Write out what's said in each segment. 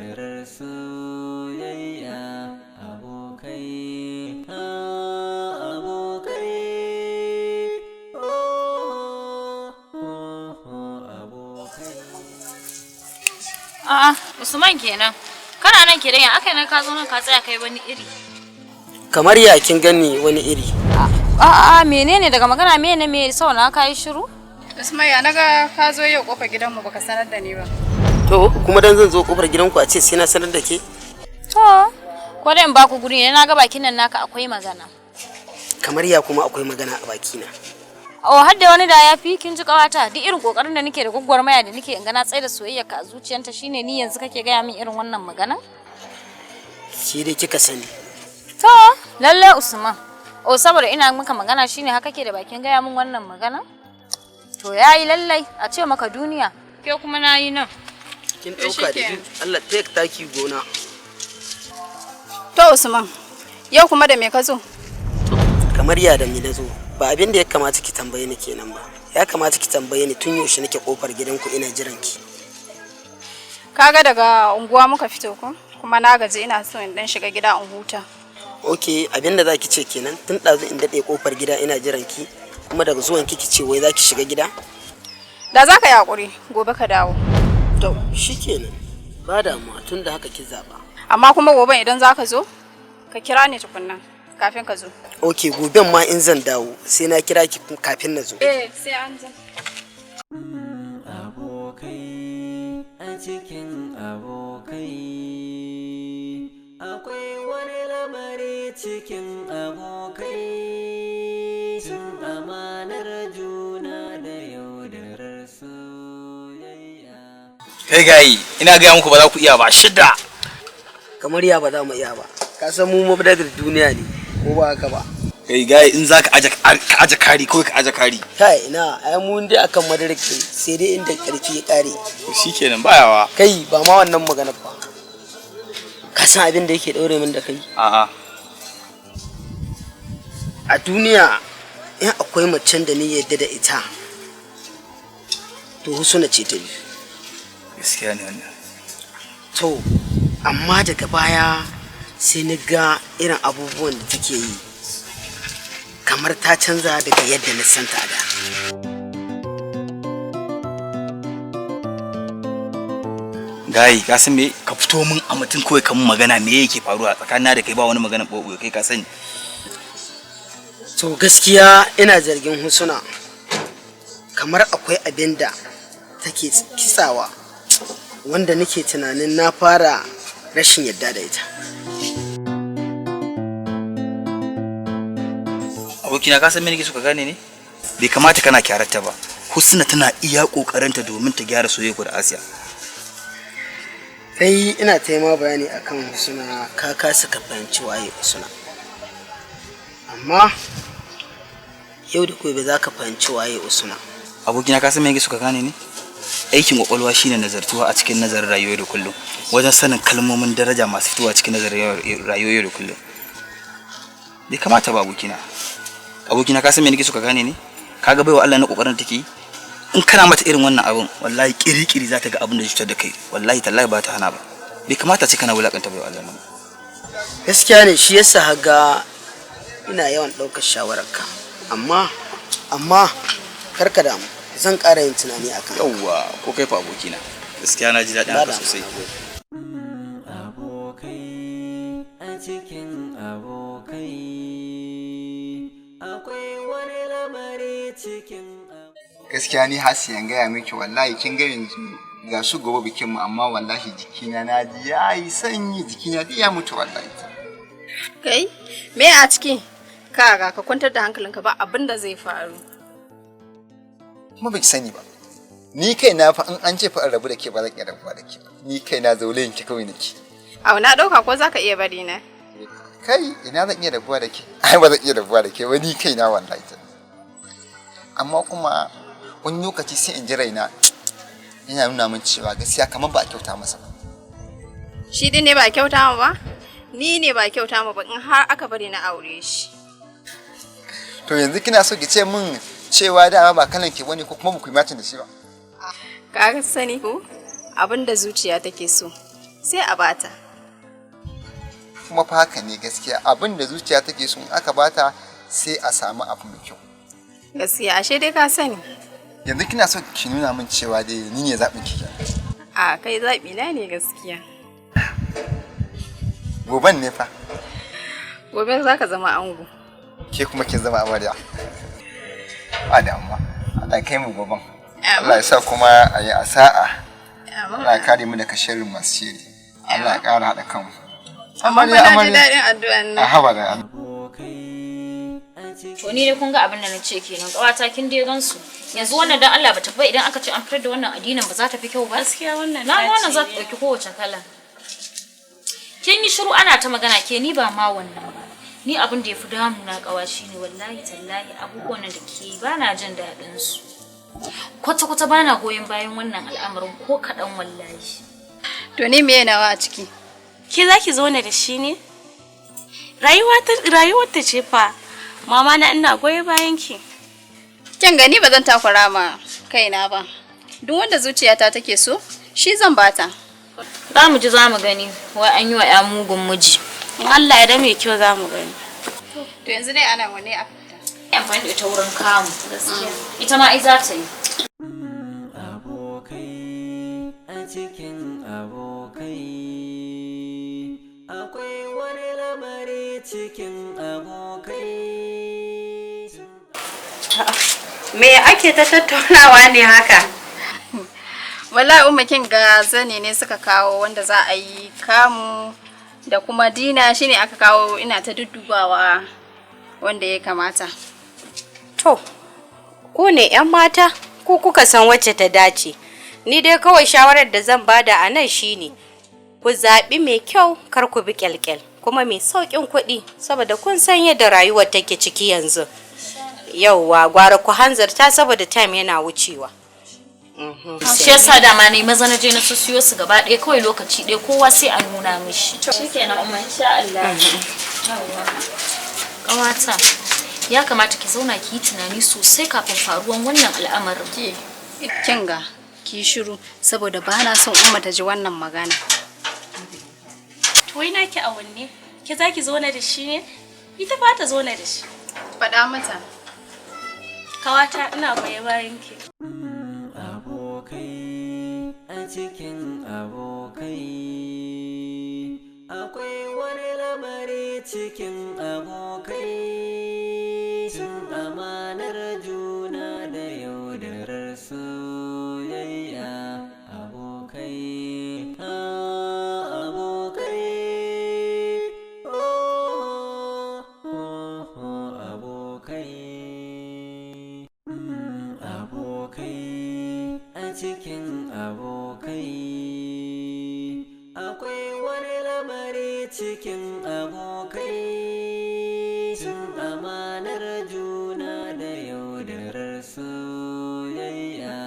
yaudarar soyayya abokai abokai abokai. A'a, Usman kenan. Kana nan kiran ya aka nan ka zo nan ka tsaya kai wani iri. Kamar ya kin gani wani iri. A'a, menene daga magana me sau na kai shiru? Usman ya naga ka zo yau kofar gidanmu baka sanar da ni ba. To, kuma dan zan zo kofar gidanku a ce sai na sanar da ke? To, ko da in ba ku guri ne na ga bakin nan naka akwai magana. Kamar ya kuma akwai magana a bakina. Oh, har da wani da ya fi kin ji kawata duk irin kokarin da nake da gwaggwarmaya da nake in ga na tsaye da soyayya ka a zuciyarta shine ni yanzu kake gaya min irin wannan magana? Shi dai kika sani. To, lalle Usman. Oh, saboda ina maka magana shine haka kake da bakin gaya min wannan magana? To yayi lallai a ce maka duniya. Ke kuma nayi nan. Kin dauka da Allah take taki gona. To Usman, yau kuma da me ka zo? Kamar ya da me nazo. Ba abin da ya kamata ki tambaye ni kenan ba. Ya kamata ki tambaye ni tun yaushe nake kofar gidanku ina jiran ki. Kaga daga unguwa muka fito ko? Kuma na gaji ina so in dan shiga gida in huta. Okay, abin da zaki ce kenan tun dazu in dade kofar gida ina jiran ki kuma daga zuwan ki ce wai zaki shiga gida? Da zaka yi hakuri, gobe ka dawo. To, shikenan. Ba damuwa tunda haka ki zaba. Amma kuma gobe idan zaka zo, ka kira ni tukunna kafin ka zo. Okay, goben ma in zan dawo sai na kira ki kafin na zo. Sai an zo. Abokai a cikin abokai akwai wani lamari cikin abokai cin amanar juna da yaudarar soyayya. Kai gayi ina gaya muku ba za ku iya ba shida. Kamar ya ba za mu iya ba. Ka san mu mabdadar duniya ne ko ba haka ba. Kai gayi in zaka aje kari ko ka aje kari. Kai ina ai mun dai akan madarake sai dai inda karfi ya kare. Shikenan bayawa. Kai ba ma wannan magana ba. Ka san abin da yake daure min da kai? A'a. A duniya in akwai macen da ni yadda da ita to Husna ce ta bi. Gaskiya ne wannan. To amma daga baya sai ni ga irin abubuwan da take yi kamar ta canza daga yadda na santa da. Gayi ka san me ka fito min a mutum kawai kan magana me yake faruwa tsakanin da kai ba wani magana bobo kai ka sani. To gaskiya ina zargin Husna kamar akwai abin da take kitsawa wanda nake tunanin na fara rashin yadda da ita. Abokina ka san me nake so ka gane ne? Bai kamata kana kyararta ba. Husna tana iya kokarinta domin ta gyara soyayya da Asiya. Kai ina taima bayani akan Husna ka kasa ka fahimci waye Husna. Amma yau da gobe za ka fahimci waye Husna. Abokina ka san me nake so ka gane ne? Aikin kwakwalwa shine nazartuwa a cikin nazarin rayuwar da kullum. Wajen sanin kalmomin daraja masu fitowa cikin nazarin rayuwar da kullum. Bai kamata ba abokina. Abokina ka san me nake so ka gane ne? Kaga baiwa Allah na kokarin take yi. In kana mata irin wannan abun wallahi kiri za ta ga abin da zai cutar da kai. Wallahi tallahi ba ta hana ba. Bai kamata ce kana wulakanta baiwa Allah nan. Gaskiya ne shi yasa haga ina yawan daukar shawararka. Amma karka damu. Zan ƙara yin tunani akan. Yawwa ko kai fa abokina. Gaskiya na ji daɗin haka sosai. Abokai a cikin abokai akwai wani lamari cikin gaskiya ni hasiyan gaya miki wallahi kin ga yanzu ga su gobe bikin mu amma wallahi jikina na ji yayi sanyi jikina duk ya mutu wallahi. Kai me a ciki? Kaga ka kwantar da hankalinka ba abin da zai faru. Kuma baki sani ba. Ni kai na fa in an ce fa an rabu da ke ba zan iya rabuwa da ke. Ni kai na zaulayin ki kawai nake. Au na dauka ko zaka iya bari na? Kai ina zan iya rabuwa da ke? Ai ba zan iya rabuwa da ke ba ni kai na wallahi. Amma kuma wani lokaci sai in ji raina yana nuna min cewa gaskiya kamar ba a kyauta masa ba. Shi din ne ba a kyauta ma ba? Ni ne ba a kyauta ma ba in har aka bari na aure shi. To yanzu kina so ki ce min cewa dama ba kalan ki bane ko kuma ba ku yi macin da shi ba? Ka sani ko abinda zuciya take so sai a bata. Kuma fa haka ne gaskiya, abin da zuciya take so in aka bata sai a samu abu mai kyau. Gaskiya ashe dai ka sani. Yanzu kina so ki nuna min cewa dai ni ne zaɓin ki kenan. A kai zaɓi na ne gaskiya. Goben ne fa. Gobe za ka zama ango. Ke kuma kin zama amarya. A damuwa. Allah kai mu goben. Allah ya sa kuma a yi asa'a. Allah ya kare mu daga sharrin masu shiri. Allah ya ƙara haɗa kanmu. Amarya amarya. Na ji daɗin addu'an nan. A haba da Allah. To ni dai kun ga abin da na ce kenan. Ƙawata kin dai gansu. Yanzu wannan dan Allah ba ta fa idan aka ce an fitar da wannan addinin ba za ta fi kyau ba. Gaskiya wannan na wannan za ta ɗauki kowace kala. Kin yi shiru ana ta magana ke ni ba ma wannan ba. Ni abin da ya fi damu na ƙawa shine wallahi tallahi abubuwan da ke ba na jin daɗin su. Kwata-kwata ba na goyon bayan wannan al'amarin ko kaɗan wallahi. To ni me nawa a ciki? Ke za ki zauna da shi ne? Rayuwar ta ce fa. Mama na ina goyon bayan ki. Kin gani ba zan takura ma kaina ba. Duk wanda zuciyata take so, shi zan bata. Za mu ji za mu gani wai an yi wa ya mugun miji. Allah ya da mai kyau za mu gani. To yanzu dai ana wane a fita. Amfani da ita wurin kamu. Gaskiya. Ita ma ai za ta yi. Abokai a cikin abokai akwai wani lamari cikin abokai. Me ake ta tattaunawa ne haka? Wallahi umma kin ga zane ne suka kawo wanda za a yi kamu da kuma dina shine aka kawo ina ta duddubawa wanda ya kamata. To, ku ne 'yan mata ku kuka san wacce ta dace. Ni dai kawai shawarar da zan bada a nan shine ku zaɓi mai kyau kar ku bi kyalkyal kuma mai sauƙin kuɗi saboda kun san yadda rayuwar take ciki yanzu. Yauwa gwara ku hanzarta saboda time yana wucewa. Shi yasa da ma ne maza na je na siyo su gaba ɗaya kawai lokaci ɗaya kowa sai a nuna mishi. Shikenan umma insha Allah. Kawata ya kamata ki zauna ki yi tunani sosai kafin faruwan wannan al'amarin. Kin ga ki shiru saboda ba na son umma ta ji wannan magana. To ina ki a wanne? Ki za ki zauna da shi ne? Ita ba ta zauna da shi. Faɗa mata. Kawata ina goye bayan ki. Abokai a cikin abokai akwai wani lamari cikin abokai sun amanar juna da yaudarar soyayya abokai abokai abokai abokai a cikin abokai akwai wani lamari cikin abokai sun amanar juna da yaudarar soyayya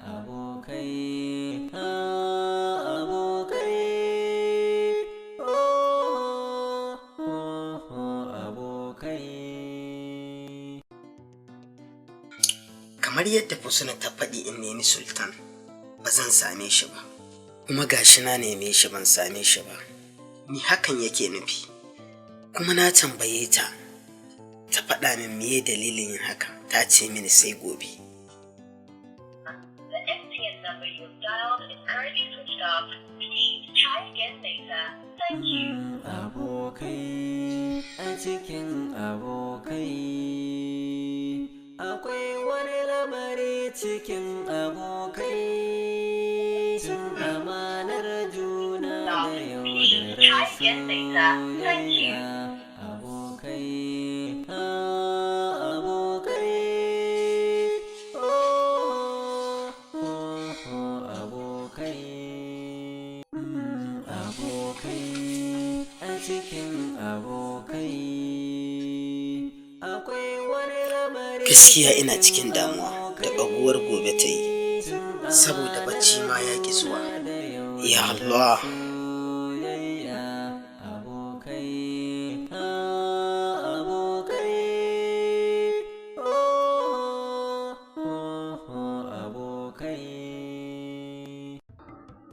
abokai abokai abokai. Kamar yadda Fusuna ta faɗi in nemi Sultan, ba zan same shi ba. Kuma gashi na neme shi ban same shi ba. Ni hakan yake nufi. Kuma na tambaye ta, ta faɗa min meye dalilin yin haka, ta ce mini sai gobe. The MTN number you've dialed is currently switched off. Please try again later. Thank you. Abokai a cikin abokai akwai wani lamari cikin abokai sun amanar juna da yaudarar soyayya abokai abokai abokai abokai a cikin abokai akwai wani lamari. Gaskiya ina cikin damuwa da baguwar gobe ta yi, saboda bacci ma ya ki zuwa. Ya Allah. Abokai abokai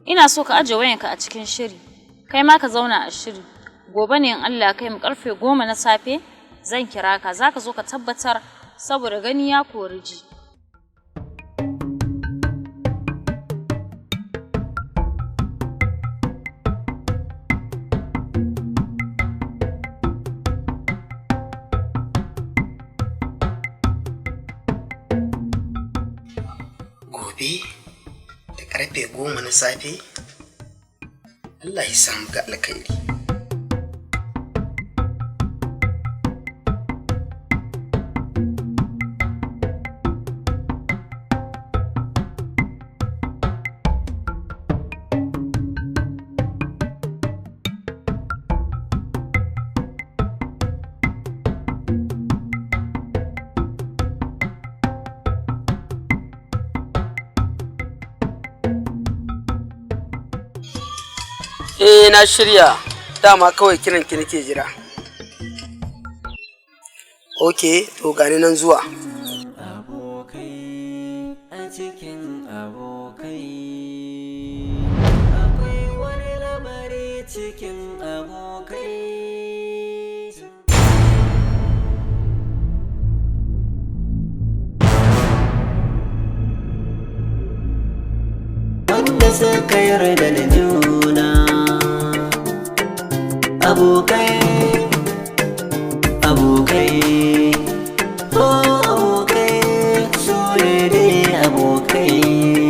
Ina ina so ka aje wayanka a cikin shiri. Kai ma ka zauna a shiri. Gobe ne in Allah kai mu karfe 10 na safe zan kira ka. Zaka zo ka tabbatar saboda gani ya kori ji. Gobe da karfe 10 na safe Allah ya samu ga alkhairi. Na shirya dama kawai kiran ki nake jira. Okay, to gani nan zuwa. Abokai a cikin abokai akwai wani lamari cikin abokai. Wanda suka yarda da juna abokai, abokai, oh abokai, so ne dai abokai.